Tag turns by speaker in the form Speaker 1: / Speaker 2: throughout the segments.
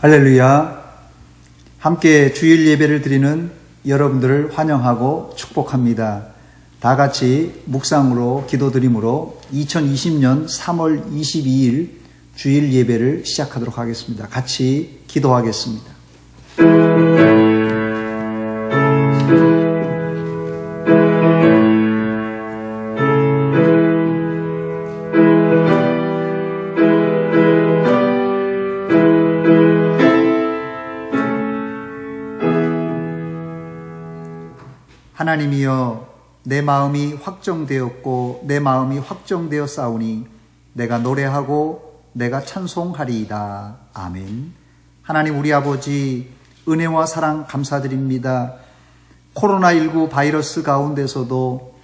Speaker 1: 할렐루야. 함께 주일 예배를 드리는 여러분들을 환영하고 축복합니다. 다 같이 묵상으로 기도드림으로 2020년 3월 22일 주일 예배를 시작하도록 하겠습니다. 같이 기도하겠습니다. 하나님이여, 내 마음이 확정되었고 내 마음이 확정되었사오니 내가 노래하고 내가 찬송하리이다. 아멘. 하나님 우리 아버지, 은혜와 사랑 감사드립니다. 코로나19 바이러스 가운데서도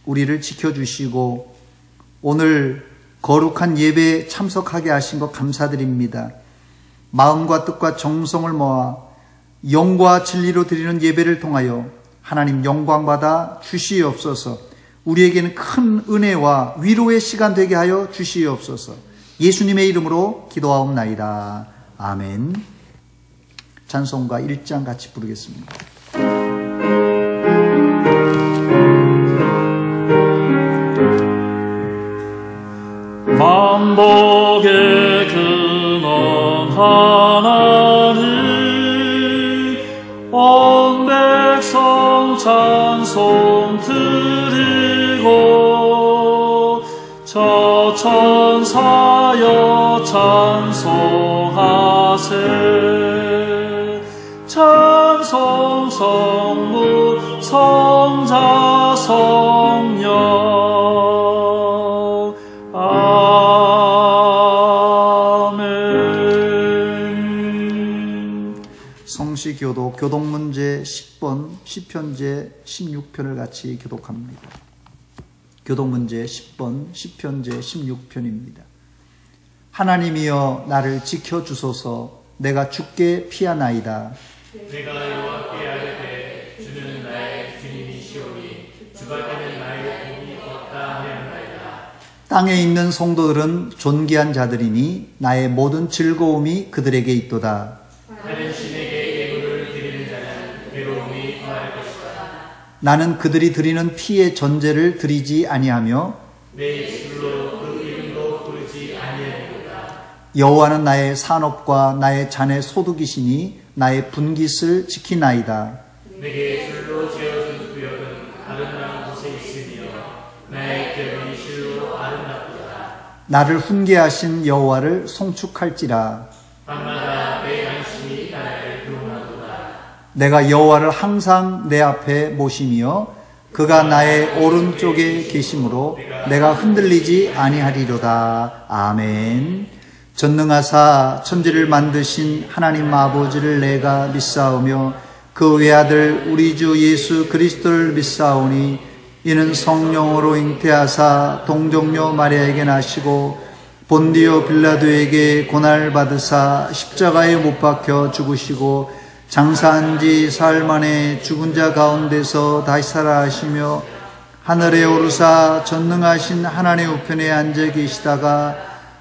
Speaker 1: 우리를 지켜주시고 오늘 거룩한 예배에 참석하게 하신 것 감사드립니다. 마음과 뜻과 정성을 모아 영과 진리로 드리는 예배를 통하여 하나님 영광받아 주시옵소서. 우리에게는 큰 은혜와 위로의 시간 되게 하여 주시옵소서. 예수님의 이름으로 기도하옵나이다. 아멘. 찬송가 1장 같이 부르겠습니다.
Speaker 2: 만복의 근원 하나님, 온 백성 찬송 드리고 저 천사여 찬송하세. 찬송 성부 성자 성령. 아멘.
Speaker 1: 성시교도 교독문제 10번 시편제 16편을 같이 교독합니다. 교독문제 10번 시편제 16편입니다. 하나님이여 나를 지켜주소서. 내가 주께 피하나이다.
Speaker 3: 내가 여호와께 아뢰되 주는 나의 주님이시오니 주밖에는 나의 힘이 없다 하였나이다.
Speaker 1: 땅에 있는 성도들은 존귀한 자들이니 나의 모든 즐거움이 그들에게 있도다.
Speaker 3: 하는 신에게 예물을 드리는 자는 괴로움이 더할 것이다.
Speaker 1: 나는 그들이 드리는 피의 전제를 드리지 아니하며
Speaker 3: 내 입술로 그 이름도 부르지 아니하리로다.
Speaker 1: 여호와는 나의 산업과 나의 잔의 소득이시니 나의 분깃을 지키나이다.
Speaker 3: 내게 줄로 지어준 구역은 아름다운 곳에 있으며 나의 격이 실로 아름답도다.
Speaker 1: 나를 훈계하신 여호와를 송축할지라.
Speaker 3: 밤마다 내 안심이 나를 교훈하도다.
Speaker 1: 내가 여호와를 항상 내 앞에 모시며 그가 나의 오른쪽에 계심으로 내가 흔들리지 아니하리로다. 아멘. 전능하사 천지를 만드신 하나님 아버지를 내가 믿사오며 그 외아들 우리 주 예수 그리스도를 믿사오니 이는 성령으로 잉태하사 동정녀 마리아에게 나시고 본디오 빌라도에게 고난을 받으사 십자가에 못 박혀 죽으시고 장사한 지 사흘 만에 죽은 자 가운데서 다시 살아하시며 하늘에 오르사 전능하신 하나님 우편에 앉아 계시다가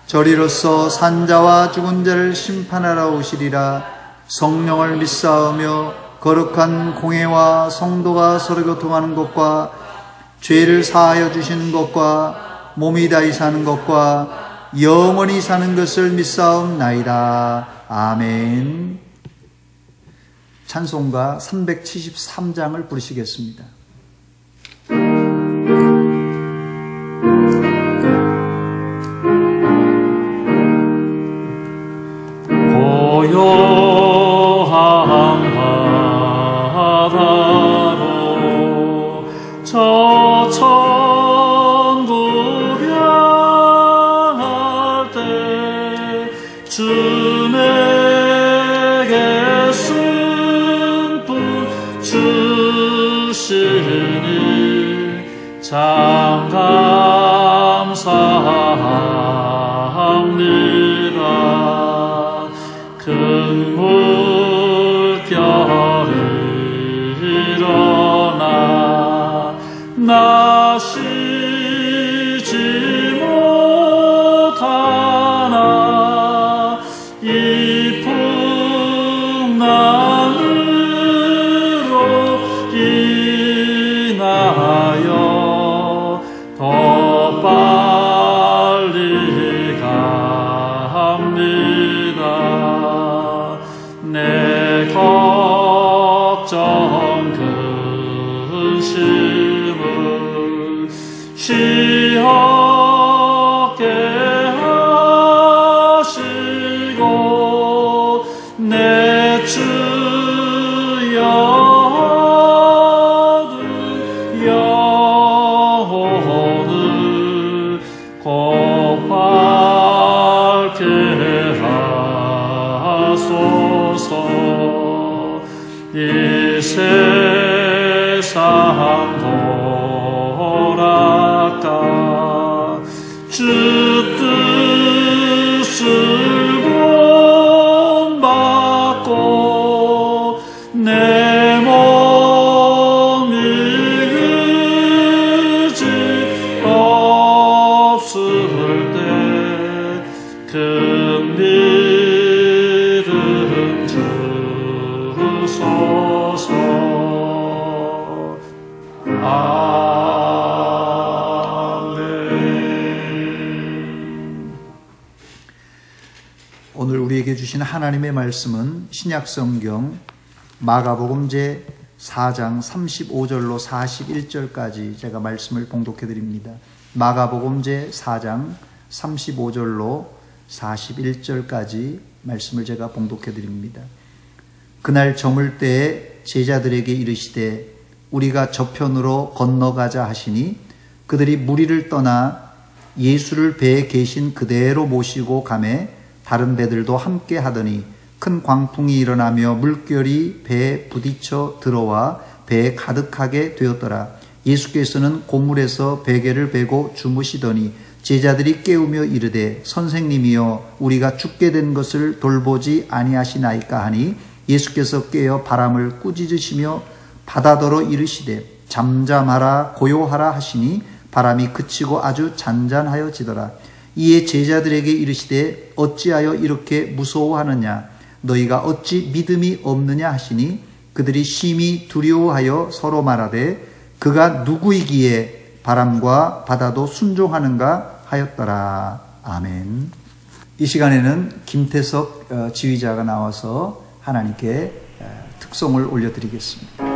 Speaker 1: 저리로서 산자와 죽은 자를 심판하러 오시리라. 성령을 믿사오며 거룩한 공회와 성도가 서로 교통하는 것과 죄를 사하여 주시는 것과 몸이 다시 사는 것과 영원히 사는 것을 믿사옵나이다. 아멘. 찬송가 373장을 부르시겠습니다.
Speaker 2: 고요한 바다로 저 천국 향할 때 주 내게 승분 주시리라.
Speaker 1: 우리에게 주신 하나님의 말씀은 신약성경 마가복음 제 4장 35절로 41절까지 제가 말씀을 봉독해 드립니다. 마가복음 제 4장 35절로 41절까지 말씀을 제가 봉독해 드립니다. 그날 저물 때에 제자들에게 이르시되 우리가 저편으로 건너가자 하시니 그들이 무리를 떠나 예수를 배에 계신 그대로 모시고 가매 다른 배들도 함께 하더니 큰 광풍이 일어나며 물결이 배에 부딪혀 들어와 배에 가득하게 되었더라. 예수께서는 고물에서 베개를 베고 주무시더니 제자들이 깨우며 이르되 선생님이여 우리가 죽게 된 것을 돌보지 아니하시나이까 하니 예수께서 깨어 바람을 꾸짖으시며 바다더러 이르시되 잠잠하라 고요하라 하시니 바람이 그치고 아주 잔잔하여지더라. 이에 제자들에게 이르시되 어찌하여 이렇게 무서워하느냐 너희가 어찌 믿음이 없느냐 하시니 그들이 심히 두려워하여 서로 말하되 그가 누구이기에 바람과 바다도 순종하는가 하였더라. 아멘. 이 시간에는 김태석 지휘자가 나와서 하나님께 특송을 올려드리겠습니다.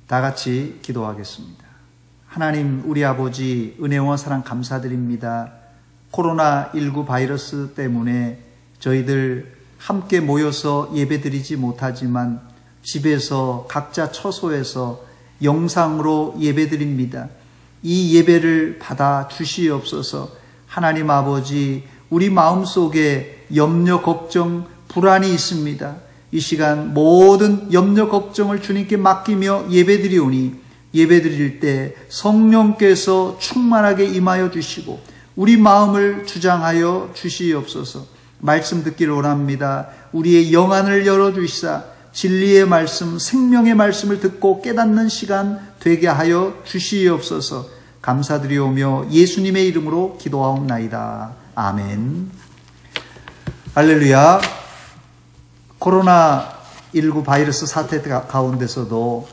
Speaker 1: 다 같이 기도하겠습니다. 하나님 우리 아버지 은혜와 사랑 감사드립니다. 코로나19 바이러스 때문에 저희들 함께 모여서 예배드리지 못하지만 집에서 각자 처소에서 영상으로 예배드립니다. 이 예배를 받아 주시옵소서. 하나님 아버지 우리 마음속에 염려 걱정 불안이 있습니다. 이 시간 모든 염려 걱정을 주님께 맡기며 예배드리오니 예배드릴 때 성령께서 충만하게 임하여 주시고 우리 마음을 주장하여 주시옵소서. 말씀 듣기를 원합니다. 우리의 영안을 열어주시사 진리의 말씀 생명의 말씀을 듣고 깨닫는 시간 되게 하여 주시옵소서. 감사드리오며 예수님의 이름으로 기도하옵나이다. 아멘. 할렐루야. 코로나19 바이러스 사태 가운데서도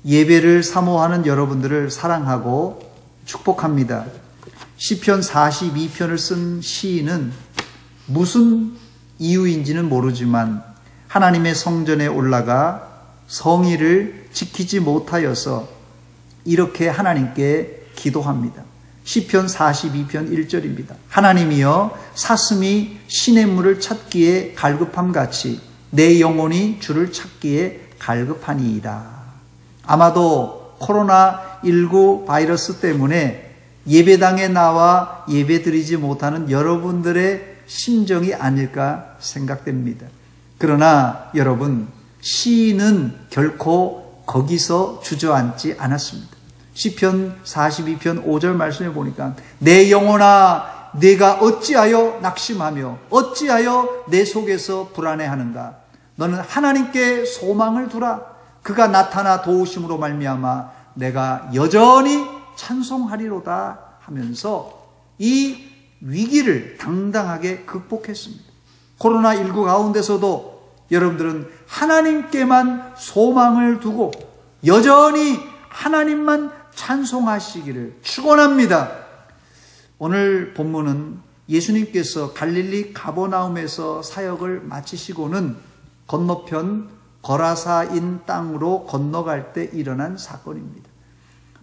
Speaker 1: 예배를 사모하는 여러분들을 사랑하고 축복합니다. 시편 42편을 쓴 시인은 무슨 이유인지는 모르지만 하나님의 성전에 올라가 성의를 지키지 못하여서 이렇게 하나님께 기도합니다. 시편 42편 1절입니다. 하나님이여 사슴이 시냇물을 찾기에 갈급함같이 내 영혼이 주를 찾기에 갈급하니이다. 아마도 코로나19 바이러스 때문에 예배당에 나와 예배드리지 못하는 여러분들의 심정이 아닐까 생각됩니다. 그러나 여러분, 시인은 결코 거기서 주저앉지 않았습니다. 시편 42편 5절 말씀에 보니까 내 영혼아 네가 어찌하여 낙심하며 어찌하여 내 속에서 불안해하는가. 너는 하나님께 소망을 두라. 그가 나타나 도우심으로 말미암아 내가 여전히 찬송하리로다 하면서 이 위기를 당당하게 극복했습니다. 코로나19 가운데서도 여러분들은 하나님께만 소망을 두고 여전히 하나님만 찬송하시기를 축원합니다. 오늘 본문은 예수님께서 갈릴리 가버나움에서 사역을 마치시고는 건너편 거라사인 땅으로 건너갈 때 일어난 사건입니다.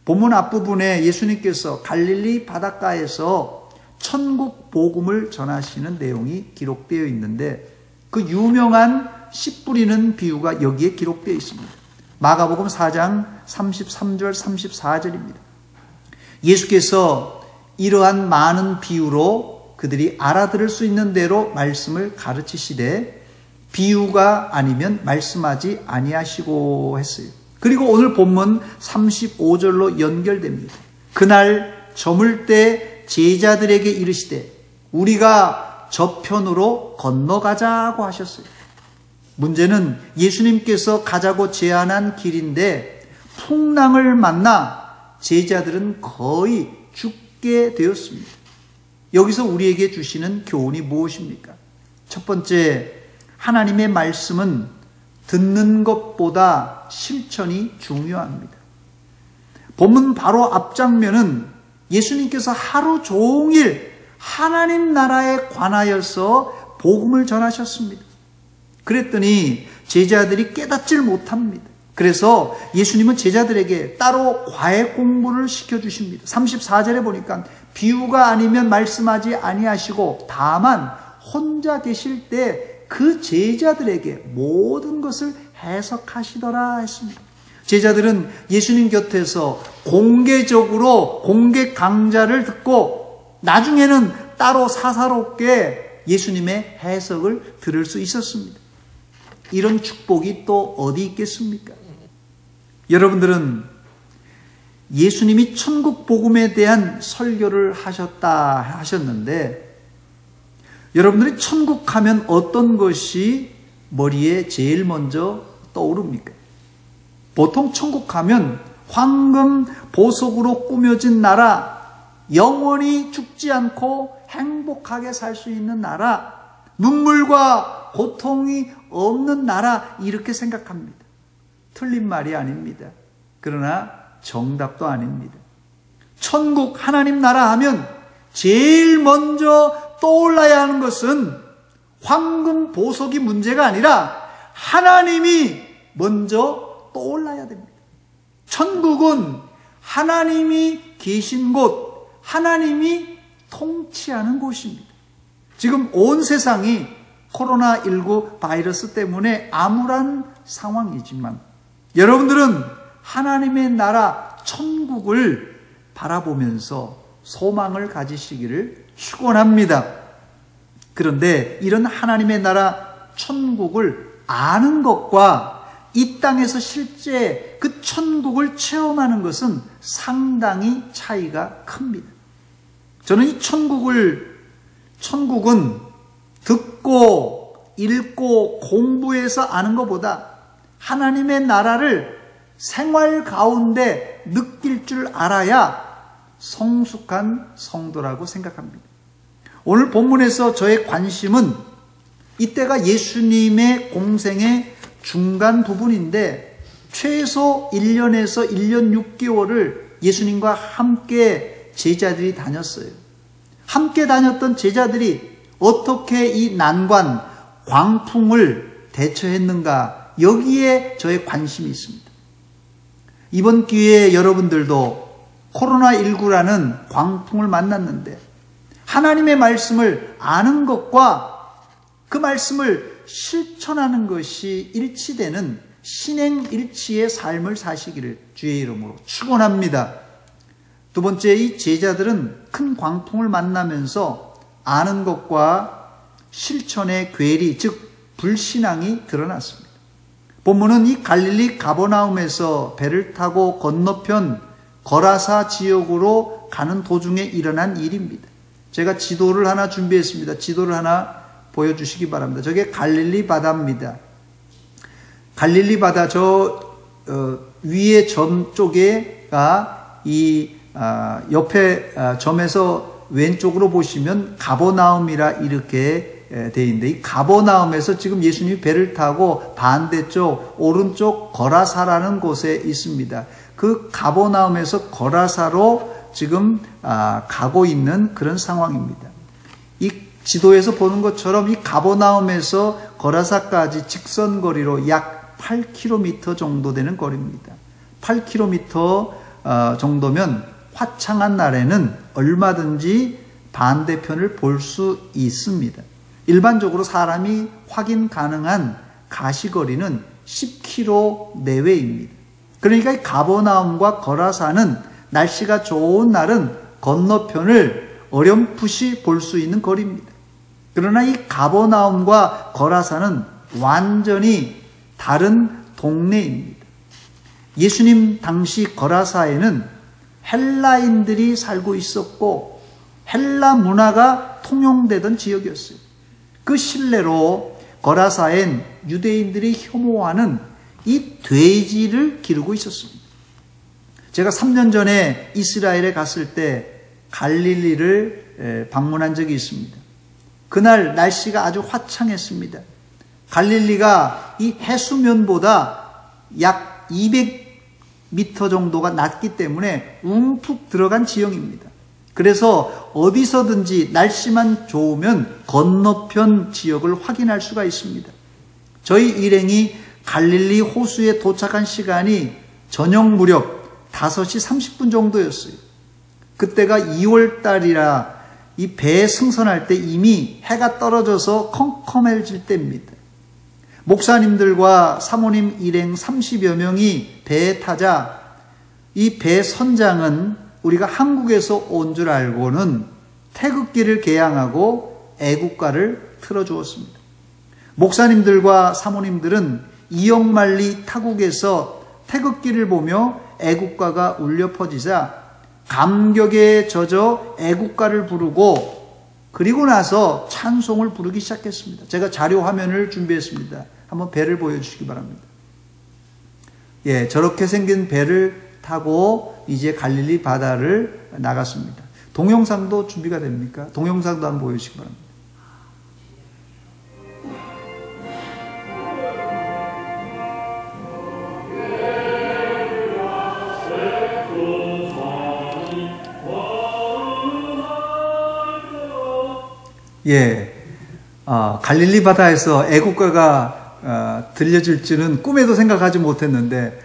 Speaker 1: 본문 앞부분에 예수님께서 갈릴리 바닷가에서 천국 복음을 전하시는 내용이 기록되어 있는데 그 유명한 씨 뿌리는 비유가 여기에 기록되어 있습니다. 마가복음 4장 33절 34절입니다. 예수께서 이러한 많은 비유로 그들이 알아들을 수 있는 대로 말씀을 가르치시되 비유가 아니면 말씀하지 아니하시고 했어요. 그리고 오늘 본문 35절로 연결됩니다. 그날 저물 때 제자들에게 이르시되 우리가 저편으로 건너가자고 하셨어요. 문제는 예수님께서 가자고 제안한 길인데 풍랑을 만나 제자들은 거의 죽게 되었습니다. 여기서 우리에게 주시는 교훈이 무엇입니까? 첫 번째, 하나님의 말씀은 듣는 것보다 실천이 중요합니다. 본문 바로 앞장면은 예수님께서 하루 종일 하나님 나라에 관하여서 복음을 전하셨습니다. 그랬더니 제자들이 깨닫질 못합니다. 그래서 예수님은 제자들에게 따로 과외 공부를 시켜주십니다. 34절에 보니까 비유가 아니면 말씀하지 아니하시고 다만 혼자 계실 때 그 제자들에게 모든 것을 해석하시더라 했습니다. 제자들은 예수님 곁에서 공개적으로 공개 강좌를 듣고 나중에는 따로 사사롭게 예수님의 해석을 들을 수 있었습니다. 이런 축복이 또 어디 있겠습니까? 여러분들은 예수님이 천국 복음에 대한 설교를 하셨는데 여러분들이 천국 하면 어떤 것이 머리에 제일 먼저 떠오릅니까? 보통 천국 하면 황금 보석으로 꾸며진 나라, 영원히 죽지 않고 행복하게 살 수 있는 나라, 눈물과 고통이 없는 나라, 이렇게 생각합니다. 틀린 말이 아닙니다. 그러나 정답도 아닙니다. 천국 하나님 나라 하면 제일 먼저 떠올라야 하는 것은 황금 보석이 문제가 아니라 하나님이 먼저 떠올라야 됩니다. 천국은 하나님이 계신 곳, 하나님이 통치하는 곳입니다. 지금 온 세상이 코로나19 바이러스 때문에 암울한 상황이지만 여러분들은 하나님의 나라 천국을 바라보면서 소망을 가지시기를 축원합니다. 그런데 이런 하나님의 나라 천국을 아는 것과 이 땅에서 실제 그 천국을 체험하는 것은 상당히 차이가 큽니다. 저는 이 천국은 듣고 읽고 공부해서 아는 것보다 하나님의 나라를 생활 가운데 느낄 줄 알아야 성숙한 성도라고 생각합니다. 오늘 본문에서 저의 관심은 이때가 예수님의 공생의 중간 부분인데 최소 1년에서 1년 6개월을 예수님과 함께 제자들이 다녔어요. 함께 다녔던 제자들이 어떻게 이 난관, 광풍을 대처했는가, 여기에 저의 관심이 있습니다. 이번 기회에 여러분들도 코로나19라는 광풍을 만났는데 하나님의 말씀을 아는 것과 그 말씀을 실천하는 것이 일치되는 신행일치의 삶을 사시기를 주의 이름으로 축원합니다. 두 번째, 이 제자들은 큰 광풍을 만나면서 아는 것과 실천의 괴리, 즉 불신앙이 드러났습니다. 본문은 이 갈릴리 가버나움에서 배를 타고 건너편 거라사 지역으로 가는 도중에 일어난 일입니다. 제가 지도를 하나 준비했습니다. 지도를 하나 보여주시기 바랍니다. 저게 갈릴리 바다입니다. 갈릴리 바다 위에 점 쪽에가 이 옆에 점에서 왼쪽으로 보시면 가버나움이라 이렇게 되어 있는데, 이 가버나움에서 지금 예수님이 배를 타고 반대쪽 오른쪽 거라사라는 곳에 있습니다. 그 가버나움에서 거라사로 지금 가고 있는 그런 상황입니다. 이 지도에서 보는 것처럼 이 가버나움에서 거라사까지 직선 거리로 약 8km 정도 되는 거리입니다. 8km 정도면 화창한 날에는 얼마든지 반대편을 볼 수 있습니다. 일반적으로 사람이 확인 가능한 가시거리는 10km 내외입니다. 그러니까 이 가버나움과 거라사는 날씨가 좋은 날은 건너편을 어렴풋이 볼 수 있는 거리입니다. 그러나 이 가버나움과 거라사는 완전히 다른 동네입니다. 예수님 당시 거라사에는 헬라인들이 살고 있었고 헬라 문화가 통용되던 지역이었어요. 그 신뢰로 거라사엔 유대인들이 혐오하는 이 돼지를 기르고 있었습니다. 제가 3년 전에 이스라엘에 갔을 때 갈릴리를 방문한 적이 있습니다. 그날 날씨가 아주 화창했습니다. 갈릴리가 이 해수면보다 약 200m 정도가 낮기 때문에 움푹 들어간 지형입니다. 그래서 어디서든지 날씨만 좋으면 건너편 지역을 확인할 수가 있습니다. 저희 일행이 갈릴리 호수에 도착한 시간이 저녁 무렵 5시 30분 정도였어요. 그때가 2월 달이라 이 배에 승선할 때 이미 해가 떨어져서 컴컴해질 때입니다. 목사님들과 사모님 일행 30여 명이 배에 타자 이 배 선장은 우리가 한국에서 온 줄 알고는 태극기를 개양하고 애국가를 틀어주었습니다. 목사님들과 사모님들은 이영만리 타국에서 태극기를 보며 애국가가 울려 퍼지자 감격에 젖어 애국가를 부르고 그리고 나서 찬송을 부르기 시작했습니다. 제가 자료 화면을 준비했습니다. 한번 배를 보여주시기 바랍니다. 예, 저렇게 생긴 배를 타고 이제 갈릴리 바다를 나갔습니다. 동영상도 준비가 됩니까? 동영상도 한번 보여주시기 바랍니다. 예, 갈릴리 바다에서 애국가가 들려질 줄은 꿈에도 생각하지 못했는데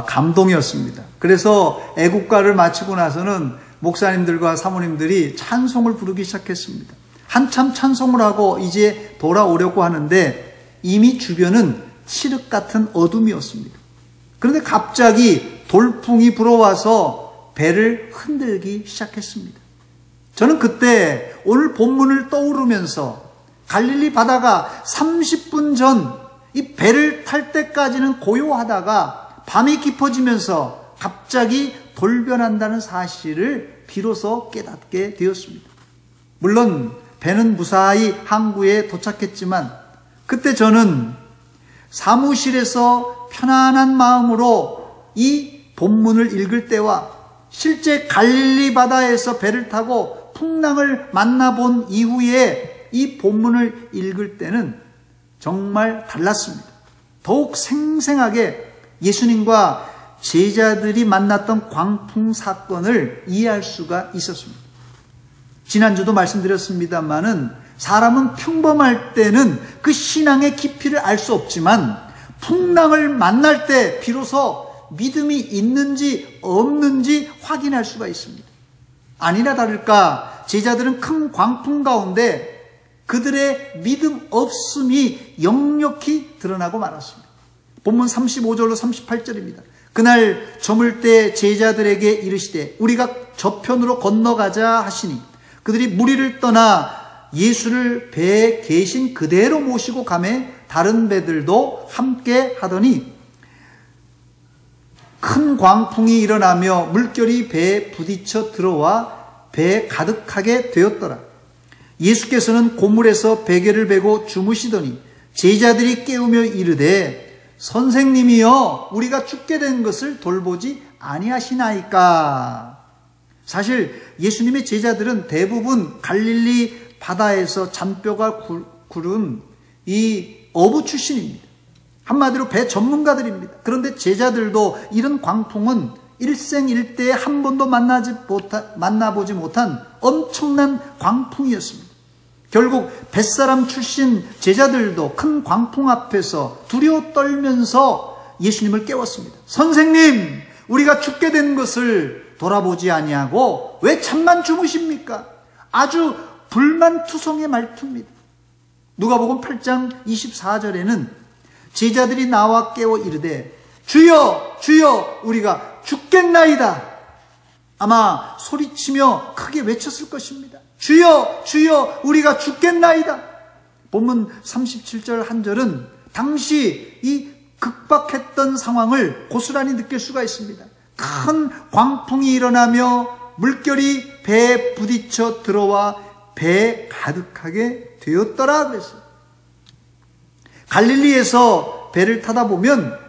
Speaker 1: 감동이었습니다. 그래서 애국가를 마치고 나서는 목사님들과 사모님들이 찬송을 부르기 시작했습니다. 한참 찬송을 하고 이제 돌아오려고 하는데 이미 주변은 칠흑 같은 어둠이었습니다. 그런데 갑자기 돌풍이 불어와서 배를 흔들기 시작했습니다. 저는 그때 오늘 본문을 떠오르면서 갈릴리 바다가 30분 전 이 배를 탈 때까지는 고요하다가 밤이 깊어지면서 갑자기 돌변한다는 사실을 비로소 깨닫게 되었습니다. 물론 배는 무사히 항구에 도착했지만 그때 저는 사무실에서 편안한 마음으로 이 본문을 읽을 때와 실제 갈릴리 바다에서 배를 타고 풍랑을 만나본 이후에 이 본문을 읽을 때는 정말 달랐습니다. 더욱 생생하게 예수님과 제자들이 만났던 광풍 사건을 이해할 수가 있었습니다. 지난주도 말씀드렸습니다마는 사람은 평범할 때는 그 신앙의 깊이를 알 수 없지만 풍랑을 만날 때 비로소 믿음이 있는지 없는지 확인할 수가 있습니다. 아니나 다를까 제자들은 큰 광풍 가운데 그들의 믿음 없음이 역력히 드러나고 말았습니다. 본문 35절로 38절입니다. 그날 저물 때 제자들에게 이르시되 우리가 저편으로 건너가자 하시니 그들이 무리를 떠나 예수를 배에 계신 그대로 모시고 가매 다른 배들도 함께 하더니 큰 광풍이 일어나며 물결이 배에 부딪혀 들어와 배에 가득하게 되었더라. 예수께서는 고물에서 베개를 베고 주무시더니 제자들이 깨우며 이르되 선생님이여 우리가 죽게 된 것을 돌보지 아니하시나이까. 사실 예수님의 제자들은 대부분 갈릴리 바다에서 잔뼈가 구른 이 어부 출신입니다. 한마디로 배 전문가들입니다. 그런데 제자들도 이런 광풍은 일생일대에 한 번도 만나보지 못한 엄청난 광풍이었습니다. 결국 뱃사람 출신 제자들도 큰 광풍 앞에서 두려워 떨면서 예수님을 깨웠습니다. 선생님, 우리가 죽게 된 것을 돌아보지 아니하고 왜 잠만 주무십니까? 아주 불만투성의 말투입니다. 누가복음 8장 24절에는 제자들이 나와 깨워 이르되 주여 주여 우리가 죽겠나이다. 아마 소리치며 크게 외쳤을 것입니다. 주여 주여 우리가 죽겠나이다. 본문 37절 한 절은 당시 이 급박했던 상황을 고스란히 느낄 수가 있습니다. 큰 광풍이 일어나며 물결이 배에 부딪혀 들어와 배에 가득하게 되었더라 그랬어요. 갈릴리에서 배를 타다 보면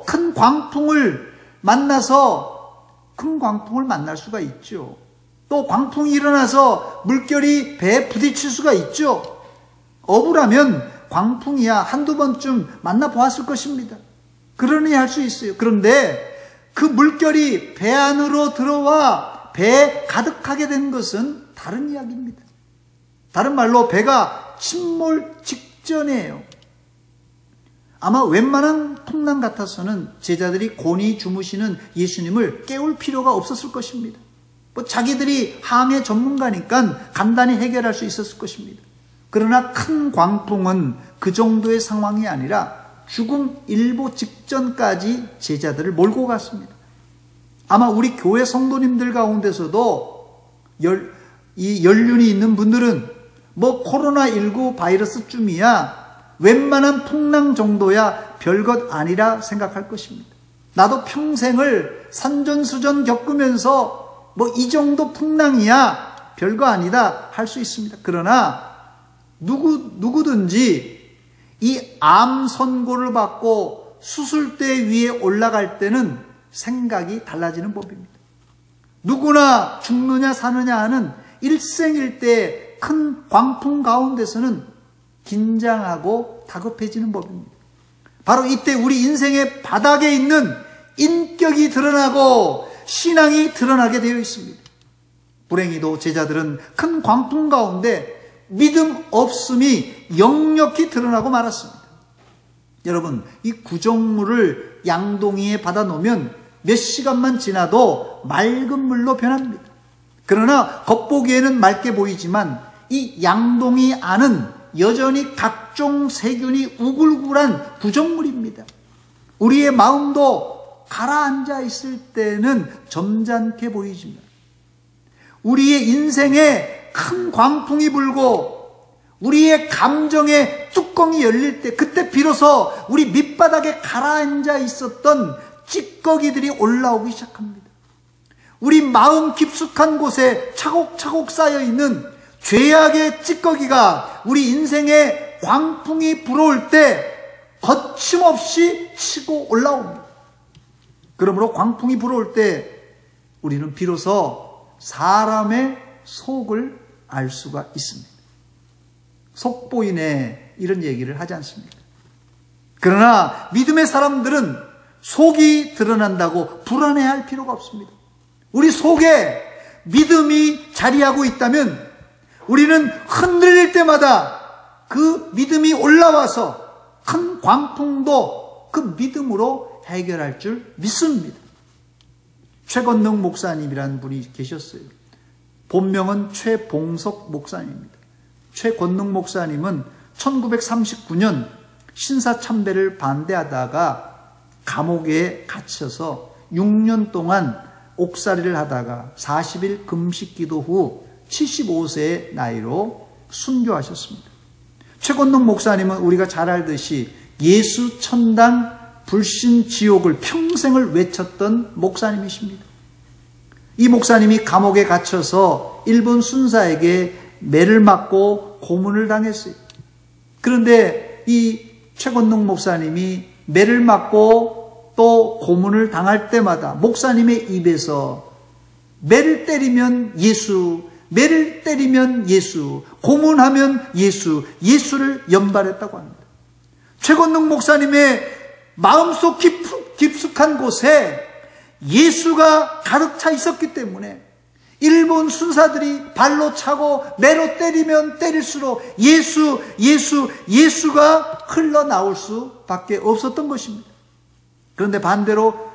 Speaker 1: 큰 광풍을 만나서 큰 광풍을 만날 수가 있죠. 또 광풍이 일어나서 물결이 배에 부딪힐 수가 있죠. 어부라면 광풍이야 한두 번쯤 만나보았을 것입니다. 그러니 할 수 있어요. 그런데 그 물결이 배 안으로 들어와 배에 가득하게 된 것은 다른 이야기입니다. 다른 말로 배가 침몰 직전이에요. 아마 웬만한 풍랑 같아서는 제자들이 곤히 주무시는 예수님을 깨울 필요가 없었을 것입니다. 자기들이 항해 전문가니까 간단히 해결할 수 있었을 것입니다. 그러나 큰 광풍은 그 정도의 상황이 아니라 죽음 일보 직전까지 제자들을 몰고 갔습니다. 아마 우리 교회 성도님들 가운데서도 이 연륜이 있는 분들은 코로나19 바이러스쯤이야 웬만한 풍랑 정도야 별것 아니라 생각할 것입니다. 나도 평생을 산전수전 겪으면서 이 정도 풍랑이야 별거 아니다 할 수 있습니다. 그러나 누구든지 이 암 선고를 받고 수술대 위에 올라갈 때는 생각이 달라지는 법입니다. 누구나 죽느냐 사느냐 하는 일생일대의 큰 광풍 가운데서는 긴장하고 다급해지는 법입니다. 바로 이때 우리 인생의 바닥에 있는 인격이 드러나고 신앙이 드러나게 되어 있습니다. 불행히도 제자들은 큰 광풍 가운데 믿음 없음이 역력히 드러나고 말았습니다. 여러분, 이 구정물을 양동이에 받아 놓으면 몇 시간만 지나도 맑은 물로 변합니다. 그러나 겉보기에는 맑게 보이지만 이 양동이 안은 여전히 각종 세균이 우글우글한 구정물입니다. 우리의 마음도 가라앉아 있을 때는 점잖게 보이지만 우리의 인생에 큰 광풍이 불고 우리의 감정의 뚜껑이 열릴 때 그때 비로소 우리 밑바닥에 가라앉아 있었던 찌꺼기들이 올라오기 시작합니다. 우리 마음 깊숙한 곳에 차곡차곡 쌓여있는 죄악의 찌꺼기가 우리 인생에 광풍이 불어올 때 거침없이 치고 올라옵니다. 그러므로 광풍이 불어올 때 우리는 비로소 사람의 속을 알 수가 있습니다. 속보이네 이런 얘기를 하지 않습니까? 그러나 믿음의 사람들은 속이 드러난다고 불안해할 필요가 없습니다. 우리 속에 믿음이 자리하고 있다면 우리는 흔들릴 때마다 그 믿음이 올라와서 큰 광풍도 그 믿음으로 해결할 줄 믿습니다. 최건능 목사님이라는 분이 계셨어요. 본명은 최봉석 목사님입니다. 최건능 목사님은 1939년 신사참배를 반대하다가 감옥에 갇혀서 6년 동안 옥살이를 하다가 40일 금식기도 후 75세의 나이로 순교하셨습니다. 최건능 목사님은 우리가 잘 알듯이 예수 천당 불신 지옥을 평생을 외쳤던 목사님이십니다. 이 목사님이 감옥에 갇혀서 일본 순사에게 매를 맞고 고문을 당했어요. 그런데 이 최건능 목사님이 매를 맞고 또 고문을 당할 때마다 목사님의 입에서 매를 때리면 예수, 매를 때리면 예수, 고문하면 예수, 예수를 연발했다고 합니다. 최건능 목사님의 마음속 깊숙한 곳에 예수가 가득 차 있었기 때문에 일본 순사들이 발로 차고 매로 때리면 때릴수록 예수가 흘러나올 수밖에 없었던 것입니다. 그런데 반대로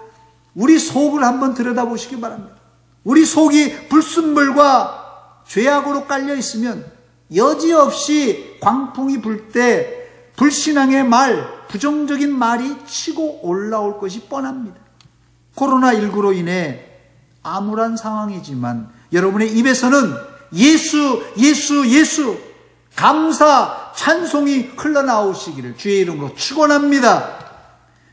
Speaker 1: 우리 속을 한번 들여다보시기 바랍니다. 우리 속이 불순물과 죄악으로 깔려 있으면 여지없이 광풍이 불 때 불신앙의 말, 부정적인 말이 치고 올라올 것이 뻔합니다. 코로나19로 인해 암울한 상황이지만 여러분의 입에서는 예수, 감사, 찬송이 흘러나오시기를 주의 이름으로 축원합니다.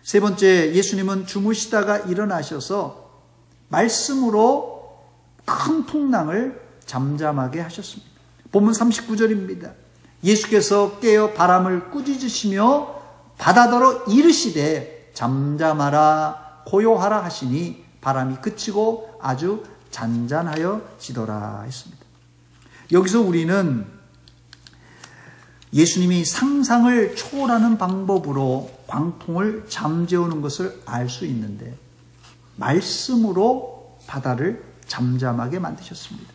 Speaker 1: 세 번째, 예수님은 주무시다가 일어나셔서 말씀으로 큰 풍랑을 잠잠하게 하셨습니다. 본문 39절입니다. 예수께서 깨어 바람을 꾸짖으시며 바다더러 이르시되 잠잠하라 고요하라 하시니 바람이 그치고 아주 잔잔하여지더라 했습니다. 여기서 우리는 예수님이 상상을 초월하는 방법으로 광풍을 잠재우는 것을 알 수 있는데 말씀으로 바다를 잠잠하게 만드셨습니다.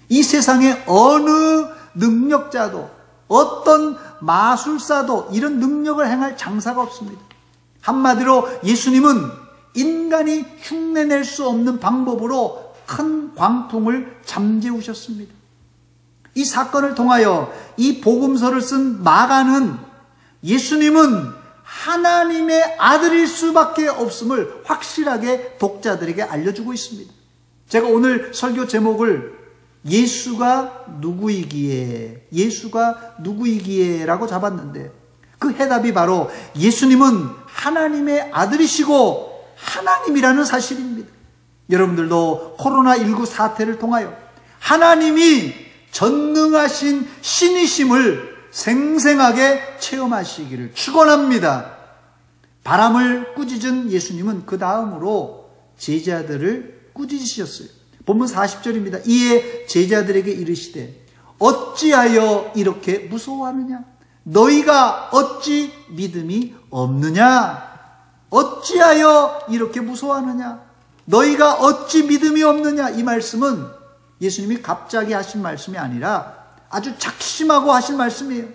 Speaker 1: 이 세상에 어느 능력자도 어떤 마술사도 이런 능력을 행할 장사가 없습니다. 한마디로 예수님은 인간이 흉내낼 수 없는 방법으로 큰 광풍을 잠재우셨습니다. 이 사건을 통하여 이 복음서를 쓴 마가는 예수님은 하나님의 아들일 수밖에 없음을 확실하게 독자들에게 알려주고 있습니다. 제가 오늘 설교 제목을 예수가 누구이기에 라고 잡았는데 그 해답이 바로 예수님은 하나님의 아들이시고 하나님이라는 사실입니다. 여러분들도 코로나19 사태를 통하여 하나님이 전능하신 신이심을 생생하게 체험하시기를 축원합니다. 바람을 꾸짖은 예수님은 그 다음으로 제자들을 꾸짖으셨어요. 본문 40절입니다. 이에 제자들에게 이르시되 어찌하여 이렇게 무서워하느냐? 너희가 어찌 믿음이 없느냐? 어찌하여 이렇게 무서워하느냐? 너희가 어찌 믿음이 없느냐? 이 말씀은 예수님이 갑자기 하신 말씀이 아니라 아주 작심하고 하신 말씀이에요.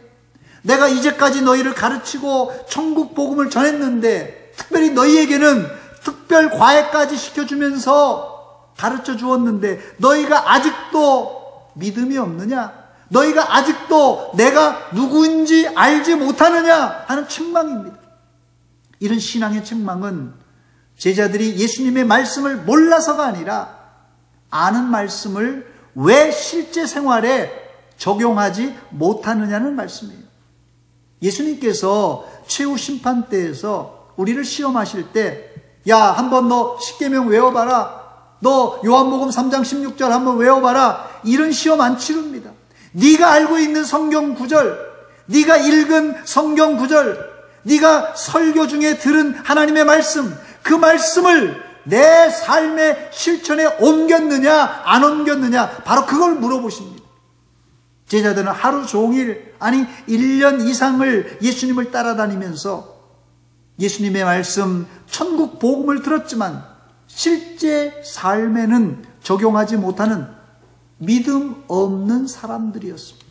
Speaker 1: 내가 이제까지 너희를 가르치고 천국 복음을 전했는데 특별히 너희에게는 특별 과외까지 시켜주면서 가르쳐 주었는데 너희가 아직도 믿음이 없느냐? 너희가 아직도 내가 누구인지 알지 못하느냐? 하는 책망입니다. 이런 신앙의 책망은 제자들이 예수님의 말씀을 몰라서가 아니라 아는 말씀을 왜 실제 생활에 적용하지 못하느냐는 말씀이에요. 예수님께서 최후 심판 때에서 우리를 시험하실 때 야, 한번 너 십계명 외워봐라. 너 요한복음 3장 16절 한번 외워봐라. 이런 시험 안 치릅니다. 네가 알고 있는 성경 구절, 네가 읽은 성경 구절, 네가 설교 중에 들은 하나님의 말씀, 그 말씀을 내 삶의 실천에 옮겼느냐 안 옮겼느냐 바로 그걸 물어보십니다. 제자들은 하루 종일 아니 1년 이상을 예수님을 따라다니면서 예수님의 말씀 천국 복음을 들었지만 실제 삶에는 적용하지 못하는 믿음 없는 사람들이었습니다.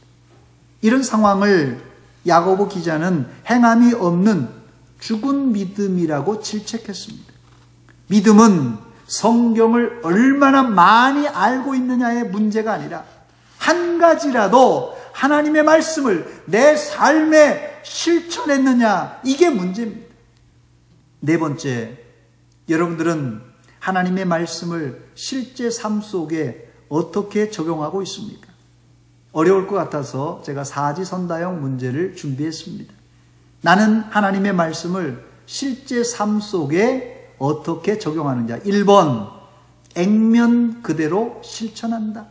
Speaker 1: 이런 상황을 야고보 기자는 행함이 없는 죽은 믿음이라고 질책했습니다. 믿음은 성경을 얼마나 많이 알고 있느냐의 문제가 아니라 한 가지라도 하나님의 말씀을 내 삶에 실천했느냐, 이게 문제입니다. 네 번째, 여러분들은 하나님의 말씀을 실제 삶 속에 어떻게 적용하고 있습니까? 어려울 것 같아서 제가 사지선다형 문제를 준비했습니다. 나는 하나님의 말씀을 실제 삶 속에 어떻게 적용하느냐. 1번, 액면 그대로 실천한다.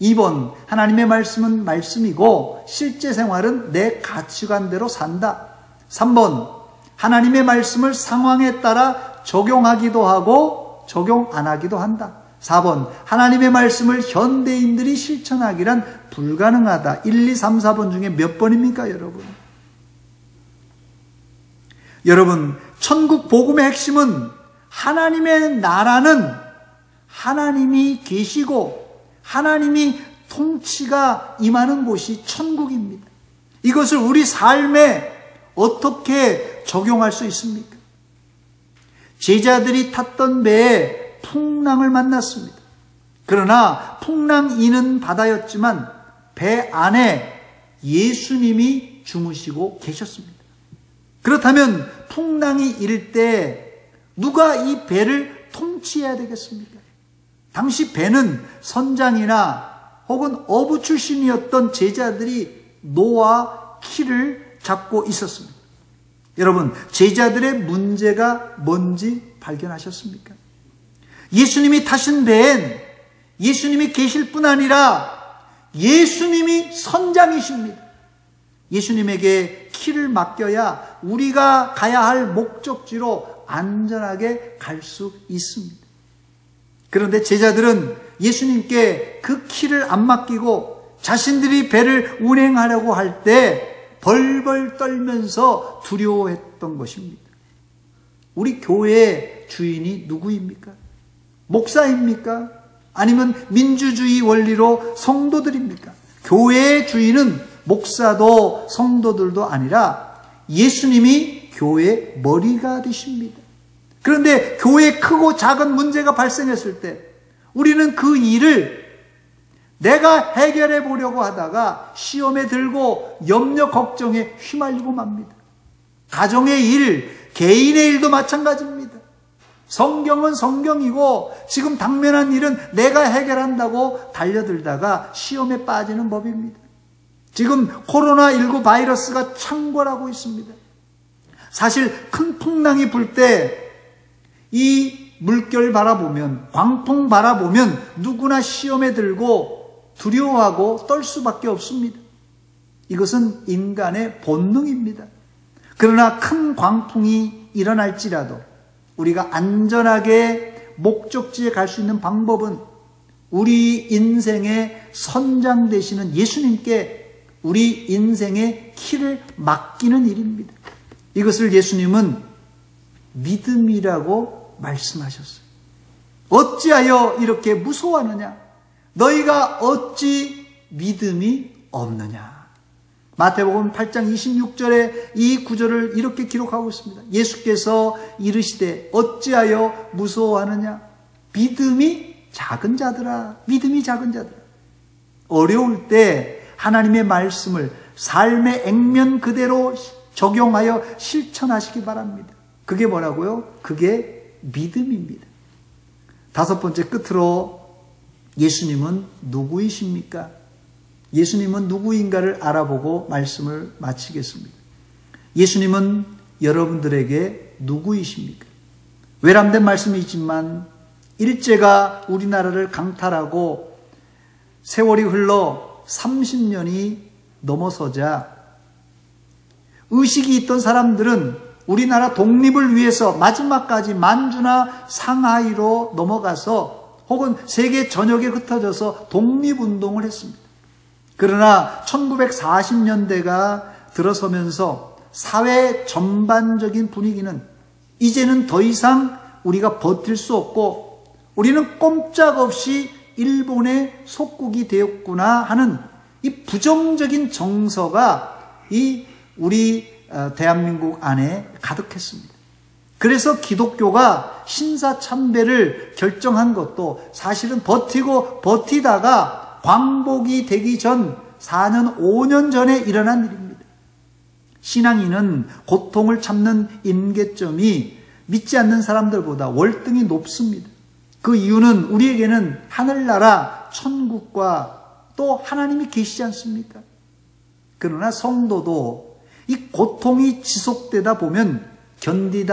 Speaker 1: 2번, 하나님의 말씀은 말씀이고 실제 생활은 내 가치관대로 산다. 3번, 하나님의 말씀을 상황에 따라 적용하기도 하고 적용 안 하기도 한다. 4번, 하나님의 말씀을 현대인들이 실천하기란 불가능하다. 1, 2, 3, 4번 중에 몇 번입니까, 여러분? 여러분, 천국 복음의 핵심은 하나님의 나라는 하나님이 계시고 하나님이 통치가 임하는 곳이 천국입니다. 이것을 우리 삶에 어떻게 적용할 수 있습니까? 제자들이 탔던 배에 풍랑을 만났습니다. 그러나 풍랑이는 바다였지만 배 안에 예수님이 주무시고 계셨습니다. 그렇다면 풍랑이 일 때 누가 이 배를 통치해야 되겠습니까? 당시 배는 선장이나 혹은 어부 출신이었던 제자들이 노와 키를 잡고 있었습니다. 여러분, 제자들의 문제가 뭔지 발견하셨습니까? 예수님이 타신 배엔 예수님이 계실 뿐 아니라 예수님이 선장이십니다. 예수님에게 키를 맡겨야 우리가 가야 할 목적지로 안전하게 갈 수 있습니다. 그런데 제자들은 예수님께 그 키를 안 맡기고 자신들이 배를 운행하려고 할 때 벌벌 떨면서 두려워했던 것입니다. 우리 교회의 주인이 누구입니까? 목사입니까? 아니면 민주주의 원리로 성도들입니까? 교회의 주인은 목사도 성도들도 아니라 예수님이 교회의 머리가 되십니다. 그런데 교회에 크고 작은 문제가 발생했을 때 우리는 그 일을 내가 해결해 보려고 하다가 시험에 들고 염려 걱정에 휘말리고 맙니다. 가정의 일, 개인의 일도 마찬가지입니다. 성경은 성경이고 지금 당면한 일은 내가 해결한다고 달려들다가 시험에 빠지는 법입니다. 지금 코로나19 바이러스가 창궐하고 있습니다. 사실 큰 풍랑이 불 때 이 물결 바라보면, 광풍 바라보면 누구나 시험에 들고 두려워하고 떨 수밖에 없습니다. 이것은 인간의 본능입니다. 그러나 큰 광풍이 일어날지라도 우리가 안전하게 목적지에 갈 수 있는 방법은 우리 인생의 선장 되시는 예수님께 우리 인생의 키를 맡기는 일입니다. 이것을 예수님은 믿음이라고 말씀하셨어요. 어찌하여 이렇게 무서워하느냐? 너희가 어찌 믿음이 없느냐? 마태복음 8장 26절에 이 구절을 이렇게 기록하고 있습니다. 예수께서 이르시되 어찌하여 무서워하느냐? 믿음이 작은 자들아, 믿음이 작은 자들아. 어려울 때 하나님의 말씀을 삶의 액면 그대로 적용하여 실천하시기 바랍니다. 그게 뭐라고요? 그게 믿음입니다. 다섯 번째, 끝으로 예수님은 누구이십니까? 예수님은 누구인가를 알아보고 말씀을 마치겠습니다. 예수님은 여러분들에게 누구이십니까? 외람된 말씀이지만 일제가 우리나라를 강탈하고 세월이 흘러 30년이 넘어서자 의식이 있던 사람들은 우리나라 독립을 위해서 마지막까지 만주나 상하이로 넘어가서 혹은 세계 전역에 흩어져서 독립운동을 했습니다. 그러나 1940년대가 들어서면서 사회 전반적인 분위기는 이제는 더 이상 우리가 버틸 수 없고 우리는 꼼짝없이 일본의 속국이 되었구나 하는 이 부정적인 정서가 이 우리 대한민국 안에 가득했습니다. 그래서 기독교가 신사참배를 결정한 것도 사실은 버티다가 광복이 되기 전 4년, 5년 전에 일어난 일입니다. 신앙인은 고통을 참는 임계점이 믿지 않는 사람들보다 월등히 높습니다. 그 이유는 우리에게는 하늘나라, 천국과 또 하나님이 계시지 않습니까? 그러나 성도도 이 고통이 지속되다 보면 견딜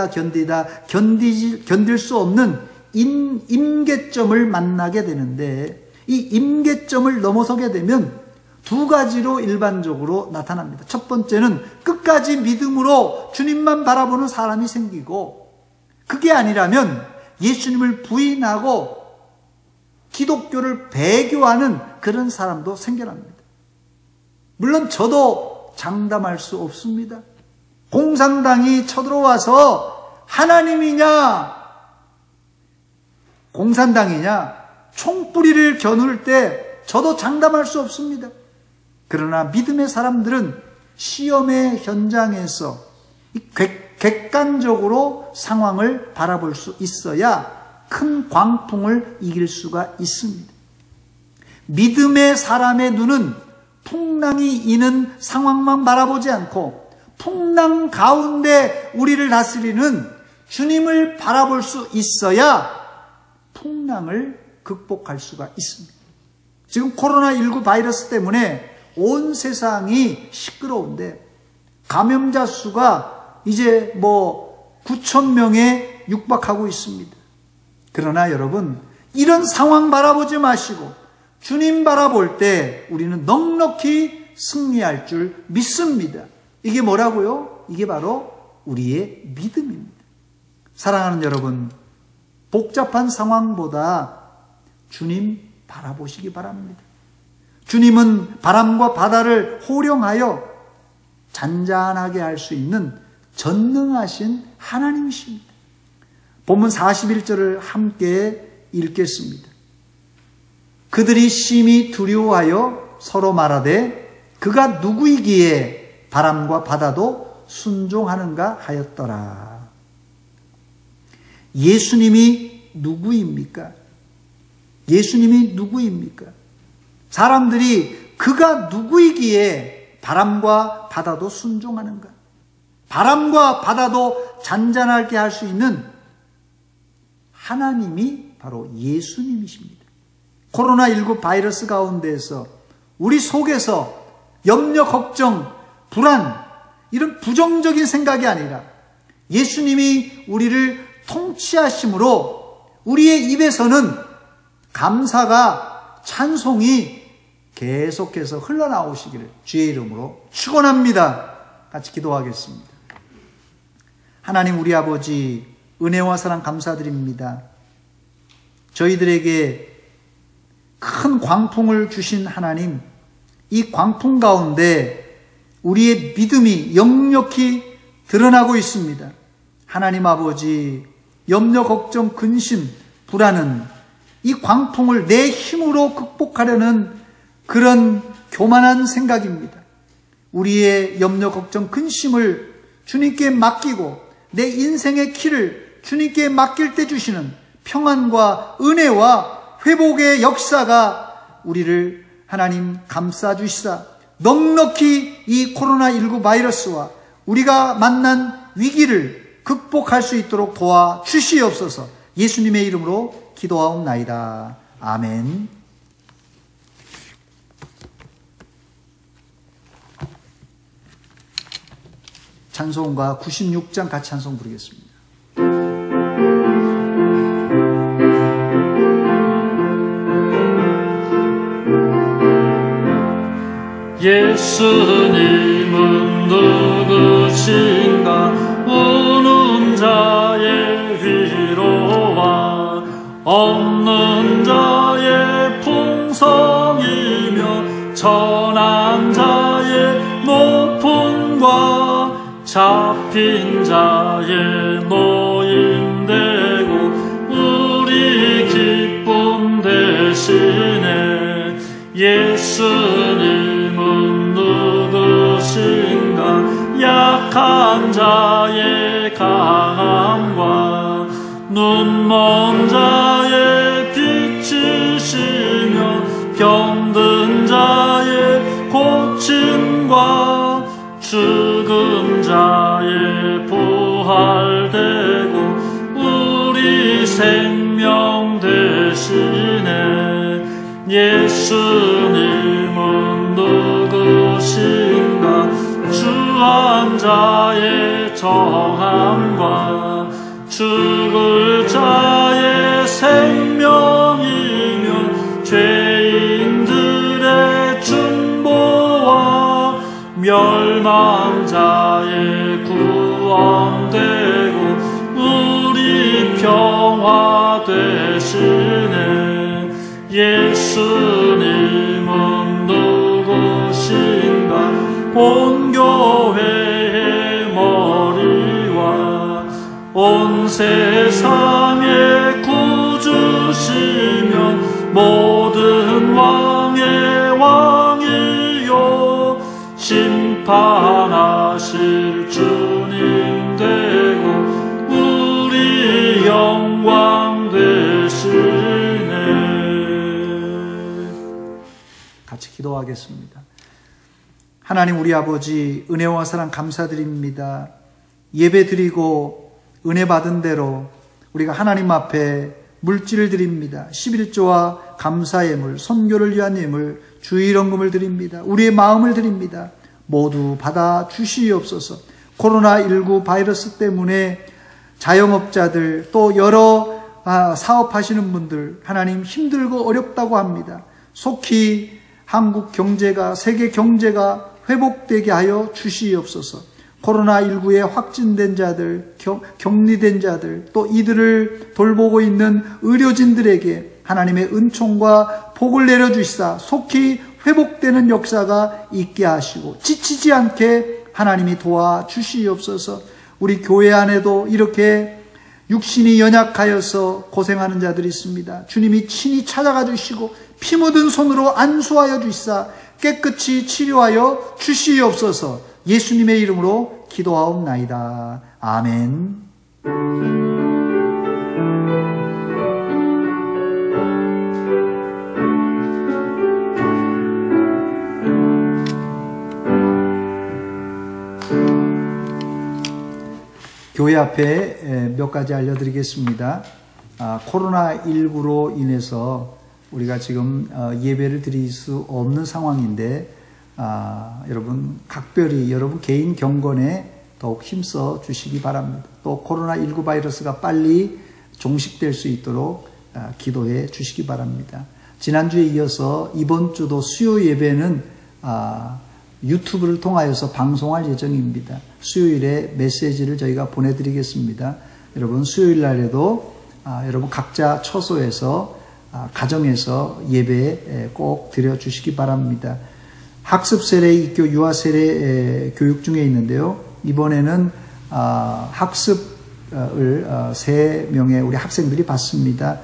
Speaker 1: 수 없는 임계점을 만나게 되는데, 이 임계점을 넘어서게 되면 두 가지로 일반적으로 나타납니다. 첫 번째는 끝까지 믿음으로 주님만 바라보는 사람이 생기고, 그게 아니라면 예수님을 부인하고 기독교를 배교하는 그런 사람도 생겨납니다. 물론 저도 장담할 수 없습니다. 공산당이 쳐들어와서 하나님이냐 공산당이냐 총뿌리를 겨눌 때 저도 장담할 수 없습니다. 그러나 믿음의 사람들은 시험의 현장에서 객관적으로 상황을 바라볼 수 있어야 큰 광풍을 이길 수가 있습니다. 믿음의 사람의 눈은 풍랑이 이는 상황만 바라보지 않고 풍랑 가운데 우리를 다스리는 주님을 바라볼 수 있어야 풍랑을 극복할 수가 있습니다. 지금 코로나19 바이러스 때문에 온 세상이 시끄러운데 감염자 수가 이제 9,000명에 육박하고 있습니다. 그러나 여러분, 이런 상황 바라보지 마시고 주님 바라볼 때 우리는 넉넉히 승리할 줄 믿습니다. 이게 뭐라고요? 이게 바로 우리의 믿음입니다. 사랑하는 여러분, 복잡한 상황보다 주님 바라보시기 바랍니다. 주님은 바람과 바다를 호령하여 잔잔하게 할 수 있는 전능하신 하나님이십니다. 본문 41절을 함께 읽겠습니다. 그들이 심히 두려워하여 서로 말하되 그가 누구이기에 바람과 바다도 순종하는가 하였더라. 예수님이 누구입니까? 예수님이 누구입니까? 사람들이 그가 누구이기에 바람과 바다도 순종하는가? 바람과 바다도 잔잔하게 할 수 있는 하나님이 바로 예수님이십니다. 코로나19 바이러스 가운데에서 우리 속에서 염려, 걱정, 불안, 이런 부정적인 생각이 아니라 예수님이 우리를 통치하심으로 우리의 입에서는 감사가, 찬송이 계속해서 흘러나오시기를 주의 이름으로 축원합니다. 같이 기도하겠습니다. 하나님 우리 아버지, 은혜와 사랑 감사드립니다. 저희들에게 큰 광풍을 주신 하나님, 이 광풍 가운데 우리의 믿음이 역력히 드러나고 있습니다. 하나님 아버지, 염려, 걱정, 근심, 불안은 이 광풍을 내 힘으로 극복하려는 그런 교만한 생각입니다. 우리의 염려, 걱정, 근심을 주님께 맡기고 내 인생의 키를 주님께 맡길 때 주시는 평안과 은혜와 회복의 역사가 우리를 하나님 감싸주시사 넉넉히 이 코로나19 바이러스와 우리가 만난 위기를 극복할 수 있도록 도와주시옵소서. 예수님의 이름으로 기도하옵나이다. 아멘. 찬송가 96장 같이 찬송 부르겠습니다.
Speaker 2: 예수님은 누구신가? 우는 자의 위로와 없는 자의 풍성이며 천한 자의 높음과 잡힌 자의 노임되고 우리 길 예수님은 누구신가? 약한 자의 강함과 눈먼 자의 빛이시며 병든 자의 고침과 죽은 자의 부활되고 우리 생명 되시네. 예수님은 누구신가? 주한 자의 정함과 죽을 자의 생명이며 죄인들의 중보와 멸망자의 구원되고 우리 평화 되시네. 예수님은 누구신가? 온 교회의 머리와 온 세상의 구주시며 모든 왕의 왕이요 심판하실 주님 되고 우리 영광 되시네.
Speaker 1: 같이 기도하겠습니다. 하나님 우리 아버지, 은혜와 사랑 감사드립니다. 예배 드리고 은혜 받은 대로 우리가 하나님 앞에 물질을 드립니다. 11조와 감사의 예물, 선교를 위한 예물, 주일헌금을 드립니다. 우리의 마음을 드립니다. 모두 받아 주시옵소서. 코로나19 바이러스 때문에 자영업자들 또 여러 사업하시는 분들 하나님 힘들고 어렵다고 합니다. 속히 한국 경제가, 세계 경제가 회복되게 하여 주시옵소서. 코로나19에 확진된 자들, 격리된 자들, 또 이들을 돌보고 있는 의료진들에게 하나님의 은총과 복을 내려주시사 속히 회복되는 역사가 있게 하시고 지치지 않게 하나님이 도와주시옵소서. 우리 교회 안에도 이렇게 육신이 연약하여서 고생하는 자들이 있습니다. 주님이 친히 찾아가 주시고 피 묻은 손으로 안수하여 주시사 깨끗이 치료하여 주시옵소서. 예수님의 이름으로 기도하옵나이다. 아멘. 교회 앞에 몇 가지 알려드리겠습니다. 코로나19로 인해서 우리가 지금 예배를 드릴 수 없는 상황인데 여러분 각별히 여러분 개인 경건에 더욱 힘써 주시기 바랍니다. 또 코로나19 바이러스가 빨리 종식될 수 있도록 기도해 주시기 바랍니다. 지난주에 이어서 이번 주도 수요 예배는 유튜브를 통하여서 방송할 예정입니다. 수요일에 메시지를 저희가 보내드리겠습니다. 여러분 수요일 날에도 여러분 각자 처소에서 가정에서 예배 꼭 드려주시기 바랍니다. 학습 세례, 입교, 유아 세례 교육 중에 있는데요. 이번에는 학습을 3명의 우리 학생들이 받습니다.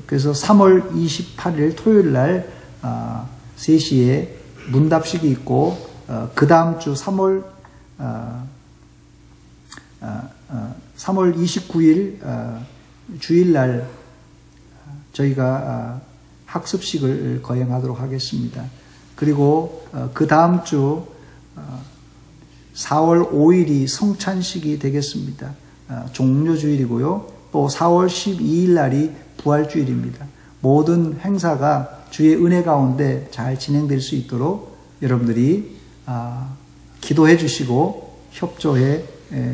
Speaker 1: 그래서 3월 28일 토요일 날 3시에 문답식이 있고 그 다음 주 3월 29일 주일날 저희가 학습식을 거행하도록 하겠습니다. 그리고 그 다음 주 4월 5일이 성찬식이 되겠습니다. 종료주일이고요. 또 4월 12일 날이 부활주일입니다. 모든 행사가 주의 은혜 가운데 잘 진행될 수 있도록 여러분들이 기도해 주시고 협조해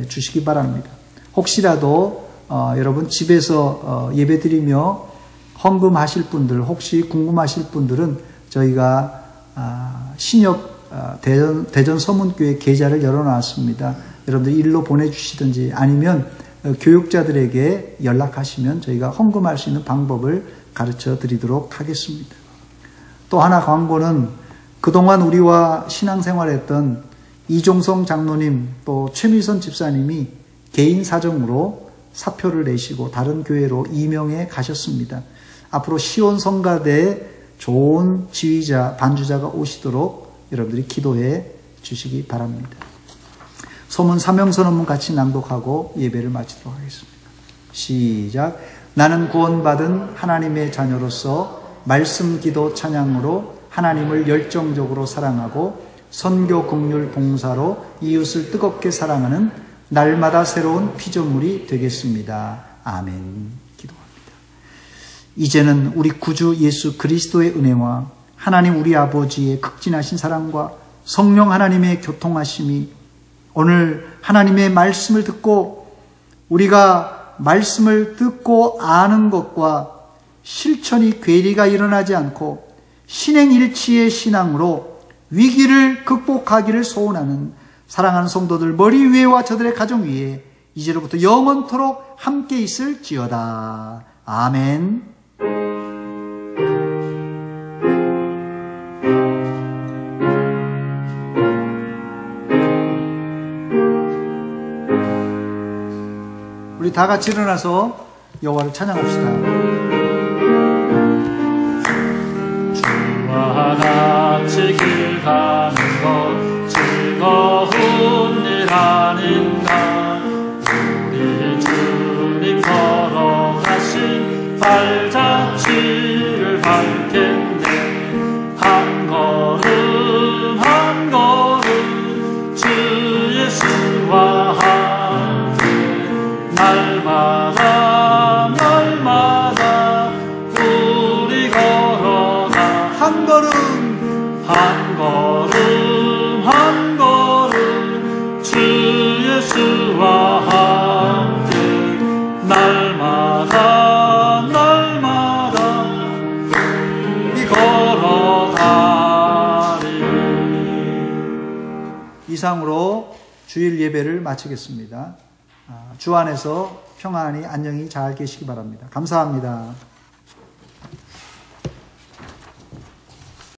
Speaker 1: 주시기 바랍니다. 혹시라도 여러분 집에서 예배 드리며 헌금하실 분들, 혹시 궁금하실 분들은 저희가 신협 대전 서문교회 계좌를 열어놨습니다. 여러분들 일로 보내주시든지 아니면 교육자들에게 연락하시면 저희가 헌금할 수 있는 방법을 가르쳐 드리도록 하겠습니다. 또 하나 광고는 그동안 우리와 신앙생활했던 이종성 장로님 또 최미선 집사님이 개인 사정으로 사표를 내시고 다른 교회로 임명해 가셨습니다. 앞으로 시온 성가대 좋은 지휘자, 반주자가 오시도록 여러분들이 기도해 주시기 바랍니다. 소문 사명선언문 같이 낭독하고 예배를 마치도록 하겠습니다. 시작. 나는 구원받은 하나님의 자녀로서 말씀, 기도, 찬양으로 하나님을 열정적으로 사랑하고 선교, 긍휼, 봉사로 이웃을 뜨겁게 사랑하는 날마다 새로운 피조물이 되겠습니다. 아멘. 기도합니다. 이제는 우리 구주 예수 그리스도의 은혜와 하나님 우리 아버지의 극진하신 사랑과 성령 하나님의 교통하심이 오늘 하나님의 말씀을 듣고 우리가 말씀을 듣고 아는 것과 실천이 괴리가 일어나지 않고 신행일치의 신앙으로 위기를 극복하기를 소원하는 사랑하는 성도들 머리 위에와 저들의 가정 위에 이제로부터 영원토록 함께 있을지어다. 아멘. 우리 다 같이 일어나서 여호와를 찬양합시다.
Speaker 2: 주와 같이 길 가는 것 즐거운 일 아닌가. 우리 주님 걸어가신 발자취를 밟겠네. 한 걸음 한 걸음 주 예수와 함께 날마다 날마다 우리 걸어가
Speaker 1: 한 걸음
Speaker 2: 한 걸음 한 걸음 주 예수와 함께 날마다 날마다 우리 걸어가리.
Speaker 1: 이상으로 주일 예배를 마치겠습니다. 주 안에서 평안히 안녕히 잘 계시기 바랍니다. 감사합니다.